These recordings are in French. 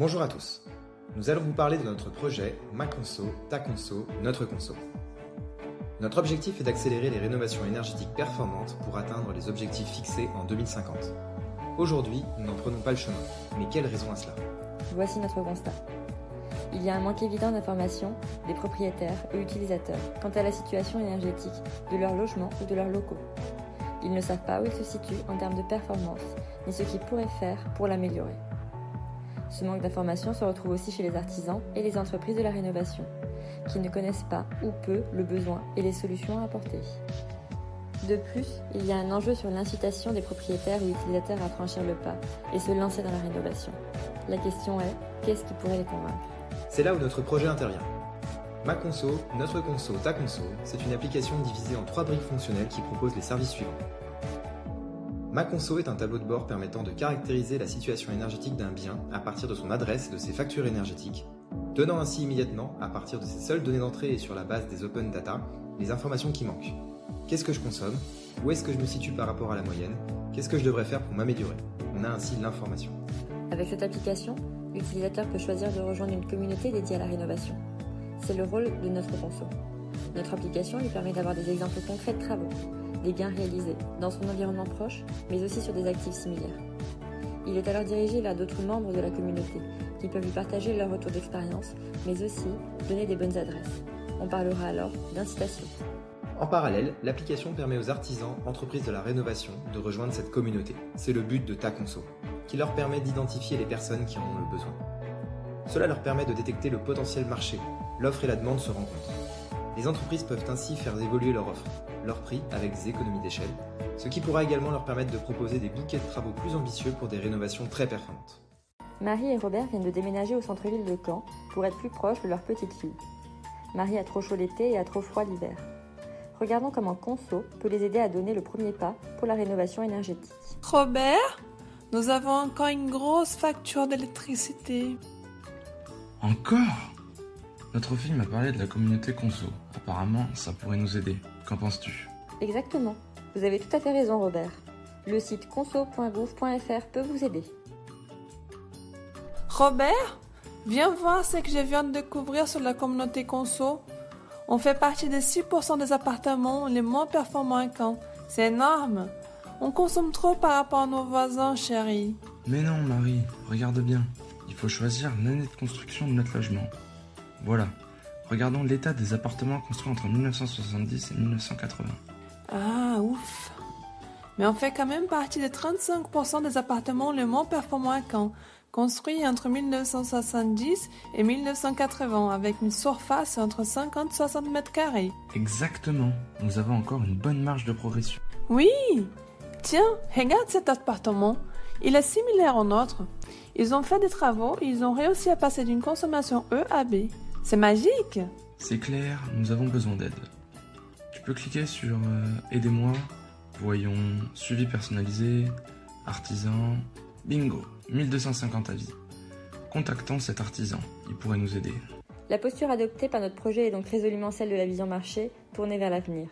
Bonjour à tous. Nous allons vous parler de notre projet Ma Conso, Ta Conso, Notre Conso. Notre objectif est d'accélérer les rénovations énergétiques performantes pour atteindre les objectifs fixés en 2050. Aujourd'hui, nous n'en prenons pas le chemin. Mais quelle raison à cela? Voici notre constat. Il y a un manque évident d'informations des propriétaires et utilisateurs quant à la situation énergétique de leur logement ou de leurs locaux. Ils ne savent pas où ils se situent en termes de performance, ni ce qu'ils pourraient faire pour l'améliorer. Ce manque d'informations se retrouve aussi chez les artisans et les entreprises de la rénovation, qui ne connaissent pas ou peu le besoin et les solutions à apporter. De plus, il y a un enjeu sur l'incitation des propriétaires ou utilisateurs à franchir le pas et se lancer dans la rénovation. La question est, qu'est-ce qui pourrait les convaincre? C'est là où notre projet intervient. Ma Conso, Notre Conso, Ta Conso, c'est une application divisée en 3 briques fonctionnelles qui propose les services suivants. Ma Conso est un tableau de bord permettant de caractériser la situation énergétique d'un bien à partir de son adresse et de ses factures énergétiques, donnant ainsi immédiatement, à partir de ses seules données d'entrée et sur la base des open data, les informations qui manquent. Qu'est-ce que je consomme? Où est-ce que je me situe par rapport à la moyenne? Qu'est-ce que je devrais faire pour m'améliorer? On a ainsi l'information. Avec cette application, l'utilisateur peut choisir de rejoindre une communauté dédiée à la rénovation. C'est le rôle de Notre Conso. Notre application lui permet d'avoir des exemples concrets de travaux, des gains réalisés dans son environnement proche, mais aussi sur des actifs similaires. Il est alors dirigé vers d'autres membres de la communauté qui peuvent lui partager leur retour d'expérience, mais aussi donner des bonnes adresses. On parlera alors d'incitation. En parallèle, l'application permet aux artisans, entreprises de la rénovation, de rejoindre cette communauté. C'est le but de Ta Conso, qui leur permet d'identifier les personnes qui en ont le besoin. Cela leur permet de détecter le potentiel marché. L'offre et la demande se rencontrent. Les entreprises peuvent ainsi faire évoluer leur offre, leur prix avec des économies d'échelle, ce qui pourra également leur permettre de proposer des bouquets de travaux plus ambitieux pour des rénovations très performantes. Marie et Robert viennent de déménager au centre-ville de Caen pour être plus proches de leur petite fille. Marie a trop chaud l'été et a trop froid l'hiver. Regardons comment Conso peut les aider à donner le premier pas pour la rénovation énergétique. Robert, nous avons encore une grosse facture d'électricité. Encore? Notre fille m'a parlé de la communauté Conso. Apparemment, ça pourrait nous aider. Qu'en penses-tu? Exactement. Vous avez tout à fait raison, Robert. Le site conso.gouv.fr peut vous aider. Robert, viens voir ce que je viens de découvrir sur la communauté Conso. On fait partie des 6% des appartements les moins performants à Caen. C'est énorme. On consomme trop par rapport à nos voisins, chérie. Mais non, Marie, regarde bien. Il faut choisir l'année de construction de notre logement. Voilà. Regardons l'état des appartements construits entre 1970 et 1980. Ah, ouf. Mais on fait quand même partie des 35% des appartements les moins performants à Caen, construits entre 1970 et 1980, avec une surface entre 50 et 60 mètres carrés. Exactement. Nous avons encore une bonne marge de progression. Oui. Tiens, regarde cet appartement. Il est similaire au nôtre. Ils ont fait des travaux et ils ont réussi à passer d'une consommation E à B. C'est magique. C'est clair, nous avons besoin d'aide. Tu peux cliquer sur Aidez-moi. Voyons, suivi personnalisé, artisan, bingo, 1250 avis. Contactons cet artisan, il pourrait nous aider. La posture adoptée par notre projet est donc résolument celle de la vision marché, tournée vers l'avenir.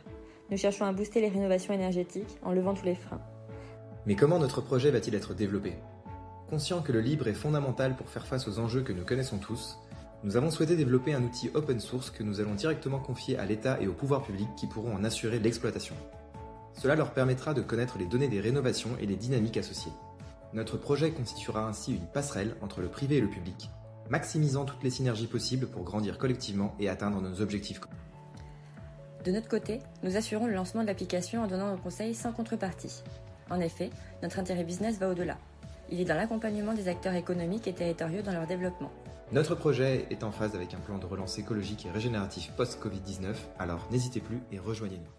Nous cherchons à booster les rénovations énergétiques en levant tous les freins. Mais comment notre projet va-t-il être développé? Conscient que le libre est fondamental pour faire face aux enjeux que nous connaissons tous, nous avons souhaité développer un outil open source que nous allons directement confier à l'État et au pouvoir public qui pourront en assurer l'exploitation. Cela leur permettra de connaître les données des rénovations et les dynamiques associées. Notre projet constituera ainsi une passerelle entre le privé et le public, maximisant toutes les synergies possibles pour grandir collectivement et atteindre nos objectifs. De notre côté, nous assurons le lancement de l'application en donnant nos conseils sans contrepartie. En effet, notre intérêt business va au-delà. Il est dans l'accompagnement des acteurs économiques et territoriaux dans leur développement. Notre projet est en phase avec un plan de relance écologique et régénératif post-Covid-19, alors n'hésitez plus et rejoignez-nous.